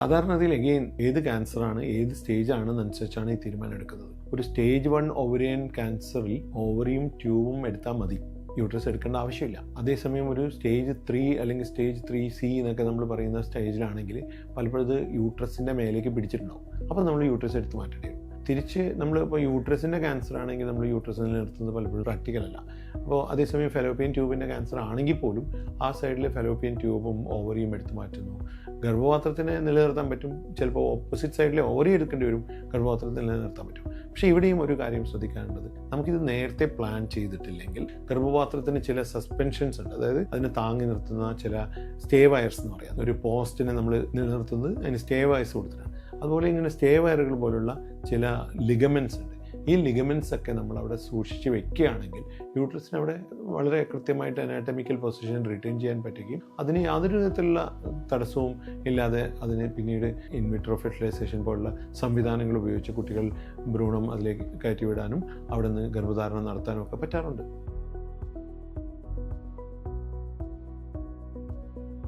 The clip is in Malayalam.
സാധാരണത്തിൽ എഗെയിൻ ഏത് ക്യാൻസറാണ് ഏത് സ്റ്റേജ് ആണെന്നനുസരിച്ചാണ് ഈ തീരുമാനം എടുക്കുന്നത്. ഒരു സ്റ്റേജ് 1 ഓവറിയൻ ക്യാൻസറിൽ ഓവറിയും ട്യൂബും എടുത്താൽ മതി, യൂട്രസ് എടുക്കേണ്ട ആവശ്യമില്ല. അതേസമയം ഒരു സ്റ്റേജ് 3 അല്ലെങ്കിൽ സ്റ്റേജ് 3C എന്നൊക്കെ നമ്മൾ പറയുന്ന സ്റ്റേജിലാണെങ്കിൽ പലപ്പോഴും ഇത് യൂട്രസിൻ്റെ മേലേക്ക് പിടിച്ചിട്ടുണ്ടാവും. അപ്പോൾ നമ്മൾ യൂട്രസ് എടുത്ത് മാറ്റേണ്ടി വരും. തിരിച്ച് നമ്മളിപ്പോൾ യൂട്രസിൻ്റെ ക്യാൻസർ ആണെങ്കിൽ നമ്മൾ യൂട്രസിൽ നിർത്തുന്നത് പലപ്പോഴും പ്രാക്ടിക്കൽ അല്ല. അപ്പോൾ അതേസമയം ഫെലോപ്പിയൻ ട്യൂബിൻ്റെ ക്യാൻസർ ആണെങ്കിൽ പോലും ആ സൈഡിൽ ഫെലോപ്പിയൻ ട്യൂബും ഓവറിയും എടുത്ത് മാറ്റുന്നു. ഗർഭപാത്രത്തിനെ നിലനിർത്താൻ പറ്റും, ചിലപ്പോൾ ഓപ്പോസിറ്റ് സൈഡിൽ ഓവറി എടുക്കേണ്ടി വരും, ഗർഭപാത്രത്തിൽ നിലനിർത്താൻ പറ്റും. പക്ഷേ ഇവിടെയും ഒരു കാര്യം ശ്രദ്ധിക്കാനുള്ളത്, നമുക്കിത് നേരത്തെ പ്ലാൻ ചെയ്തിട്ടില്ലെങ്കിൽ ഗർഭപാത്രത്തിന് ചില സസ്പെൻഷൻസ് ഉണ്ട്. അതായത് അതിനെ താങ്ങി നിർത്തുന്ന ചില സ്റ്റേ വയർസ് എന്ന് പറയാം. ഒരു പോസ്റ്റിനെ നമ്മൾ നിലനിർത്തുന്നത് അതിന് സ്റ്റേ വയർസ് കൊടുത്തിട്ടാണ്. അതുപോലെ ഇങ്ങനെ സ്റ്റേ വയറുകൾ പോലുള്ള ചില ലിഗമെൻറ്റ്സ് ഉണ്ട്. ഈ ലിഗമെൻറ്റ്സ് ഒക്കെ നമ്മളവിടെ സൂക്ഷിച്ച് വെക്കുകയാണെങ്കിൽ യൂട്രസിന് അവിടെ വളരെ കൃത്യമായിട്ട് അനാറ്റമിക്കൽ പൊസിഷൻ റിട്ടേൺ ചെയ്യാൻ പറ്റുകയും അതിന് യാതൊരു വിധത്തിലുള്ള തടസ്സവും ഇല്ലാതെ അതിനെ പിന്നീട് ഇൻവിട്രോ ഫെർട്ടിലൈസേഷൻ പോലുള്ള സംവിധാനങ്ങൾ ഉപയോഗിച്ച് കുട്ടികൾ ഭ്രൂണം അതിലേക്ക് കയറ്റിവിടാനും അവിടെ നിന്ന് ഗർഭധാരണം നടത്താനും ഒക്കെ പറ്റാറുണ്ട്.